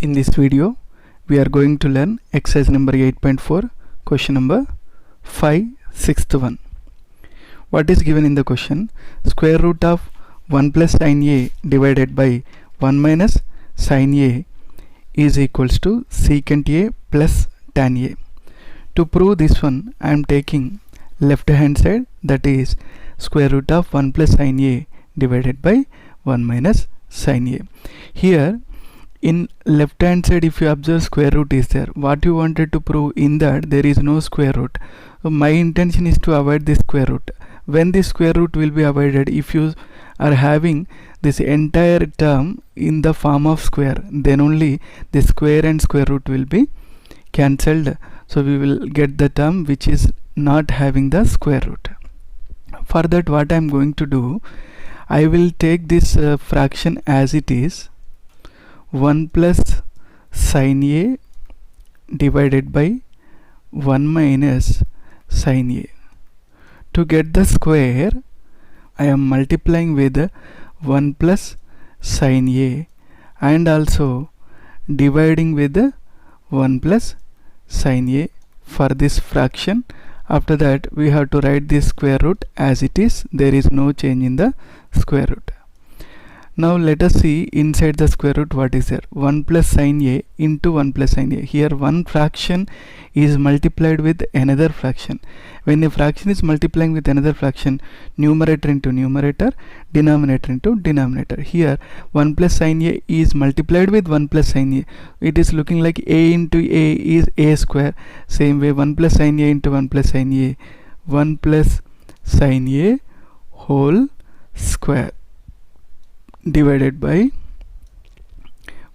In this video, we are going to learn exercise number 8.4, question number 5, sixth one. What is given in the question? Square root of 1 plus sin a divided by 1 minus sin a is equals to secant a plus tan a. To prove this one, I am taking left hand side, that is square root of 1 plus sin a divided by 1 minus sin a. Here in left hand side, if you observe, square root is there. What you wanted to prove in that there is no square root. So my intention is to avoid this square root. When this square root will be avoided, if you are having this entire term in the form of square, then only the square and square root will be cancelled. So we will get the term which is not having the square root. For that, what I am going to do, I will take this fraction as it is, 1 plus sin a divided by 1 minus sin a. To get the square, I am multiplying with 1 plus sin a and also dividing with 1 plus sin a for this fraction. After that, we have to write this square root as it is. There is no change in the square root. Now let us see inside the square root what is there. 1 plus sin a into 1 plus sin a. Here one fraction is multiplied with another fraction. When a fraction is multiplying with another fraction, numerator into numerator, denominator into denominator. Here 1 plus sin a is multiplied with 1 plus sin a. It is looking like a into a is a square. Same way 1 plus sin a into 1 plus sin a, 1 plus sin a whole square divided by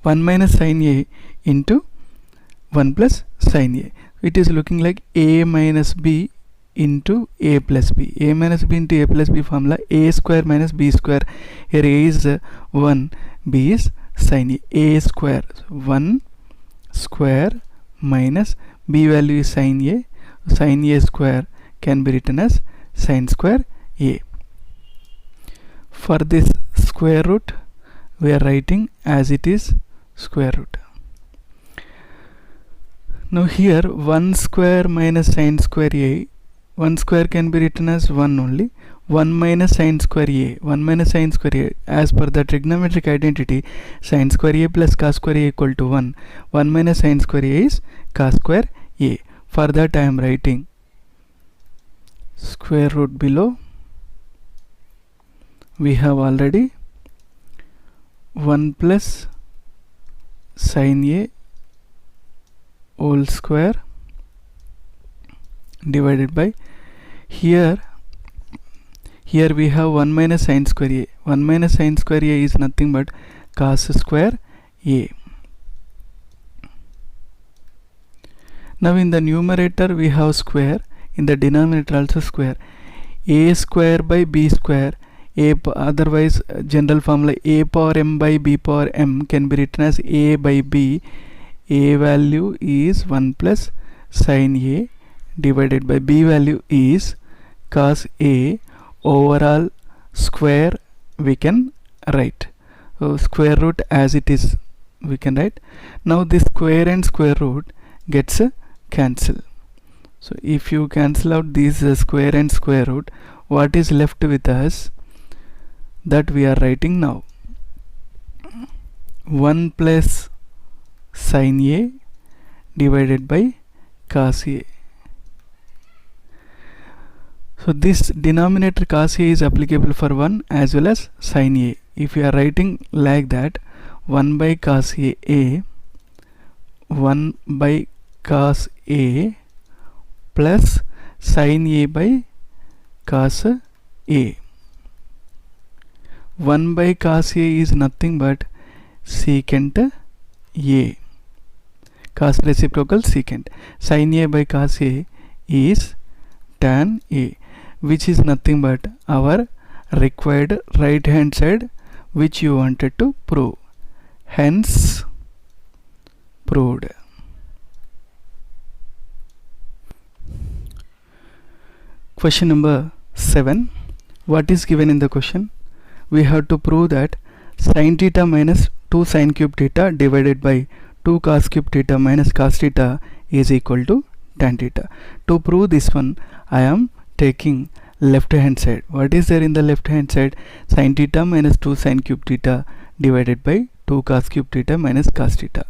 1 minus sin a into 1 plus sin a. It is looking like a minus b into a plus b. A minus b into a plus b formula, a square minus b square. Here a is 1, b is sin a. A square, 1 square minus b value is sin a. Sin a square can be written as sin square a. For this square root, we are writing as it is square root. Now here 1 square minus sin square a, 1 square can be written as 1 only. 1 minus sin square a, 1 minus sin square a, as per the trigonometric identity, sin square a plus cos square a equal to 1. 1 minus sin square a is cos square a. For that I am writing square root below. We have already 1 plus sin a whole square divided by, here we have 1 minus sin square a. 1 minus sin square a is nothing but cos square a. Now in the numerator we have square, in the denominator also square. A square by b square, otherwise general formula a power m by b power m can be written as a by b. A value is 1 plus sin a divided by b value is cos a. Overall square we can write. So square root as it is we can write. Now this square and square root gets cancelled. So if you cancel out these square and square root, what is left with us? That we are writing now. 1 plus sin a divided by cos a. So this denominator cos a is applicable for 1 as well as sin a. If you are writing like that, 1 by cos a, 1 by cos a plus sin a by cos a. 1 by cos a is nothing but secant a. Cos reciprocal secant. Sin a by cos a is tan a, which is nothing but our required right hand side which you wanted to prove. Hence proved. Question number 7. What is given in the question? We have to prove that sin theta minus 2 sin cube theta divided by 2 cos cube theta minus cos theta is equal to tan theta. To prove this one, I am taking left hand side. What is there in the left hand side? Sin theta minus 2 sin cube theta divided by 2 cos cube theta minus cos theta.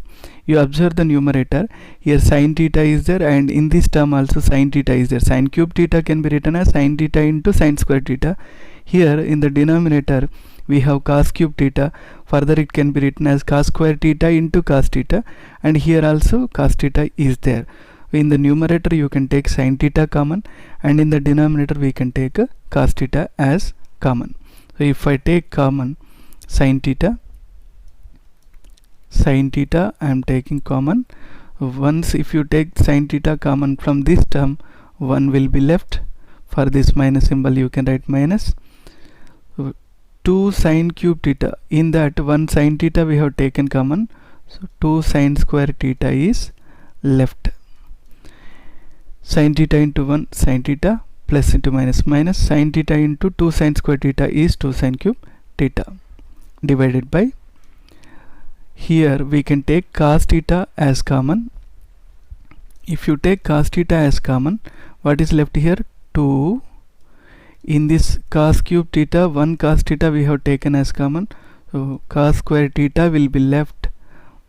You observe the numerator, here sin theta is there, and in this term also sin theta is there. Sin cube theta can be written as sin theta into sin square theta. Here in the denominator we have cos cube theta, further it can be written as cos square theta into cos theta, and here also cos theta is there. In the numerator you can take sin theta common, and in the denominator we can take cos theta as common. So if I take common sin theta I am taking common. Once if you take sin theta common from this term, 1 will be left. For this minus symbol you can write minus 2 sin cube theta. In that 1 sin theta we have taken common, so 2 sin square theta is left. Sin theta into 1 sin theta, plus into minus, minus sin theta into 2 sin square theta is 2 sin cube theta, divided by, here we can take cos theta as common. If you take cos theta as common, what is left here? 2. In this cos cube theta, 1 cos theta we have taken as common, so cos square theta will be left,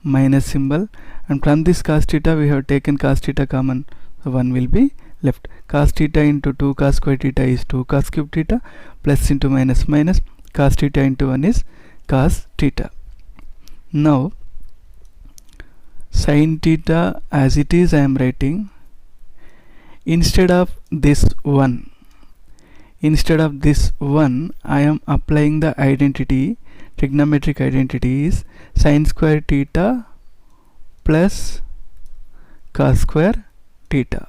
minus symbol, and from this cos theta we have taken cos theta common, so 1 will be left. Cos theta into 2 cos square theta is 2 cos cube theta, plus into minus, minus cos theta into 1 is cos theta. Now sin theta as it is I am writing, instead of this 1 I am applying the identity, trigonometric identity is sin square theta plus cos square theta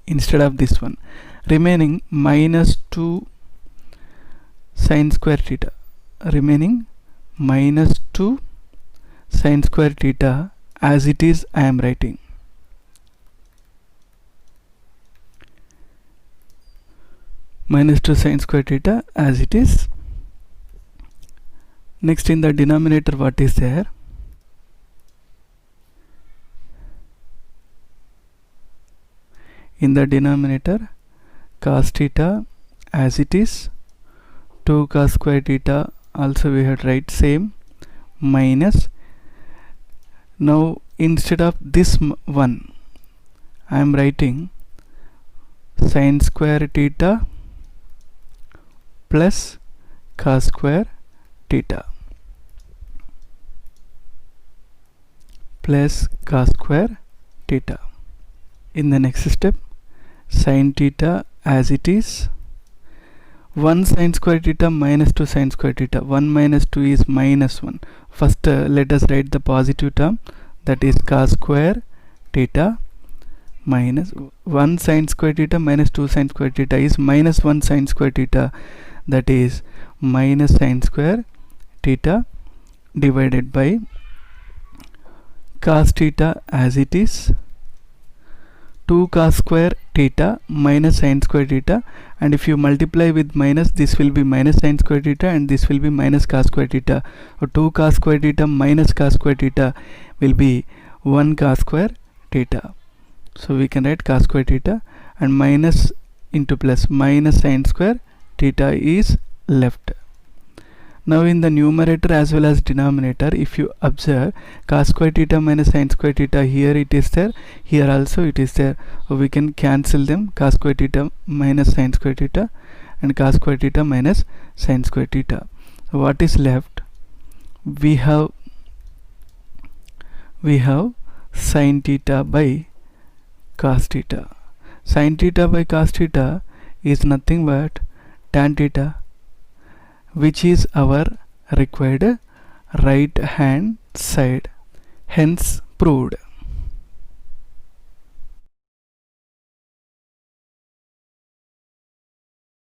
instead of this one, remaining minus 2 sin square theta, remaining minus 2 sin square theta as it is I am writing. Minus 2 sin square theta as it is. Next in the denominator what is there? In the denominator cos theta as it is, 2 cos square theta also we have write same, minus, now instead of this 1 I am writing sin square theta plus cos square theta plus cos square theta. In the next step, sin theta as it is, 1 sin square theta minus 2 sin square theta, 1 minus 2 is minus 1. First let us write the positive term, that is cos square theta minus 1 sin square theta minus 2 sin square theta is minus 1 sin square theta, that is minus sin square theta, divided by cos theta as it is, 2 cos square theta minus sin square theta, and if you multiply with minus, this will be minus sin square theta and this will be minus cos square theta. So 2 cos square theta minus cos square theta will be 1 cos square theta. So we can write cos square theta, and minus into plus, minus sin square theta is left. Now in the numerator as well as denominator, if you observe cos square theta minus sin square theta, here it is there, here also it is there, so we can cancel them, cos square theta minus sin square theta and cos square theta minus sin square theta. So what is left? We have sin theta by cos theta. Sin theta by cos theta is nothing but tan theta, which is our required right hand side, hence proved.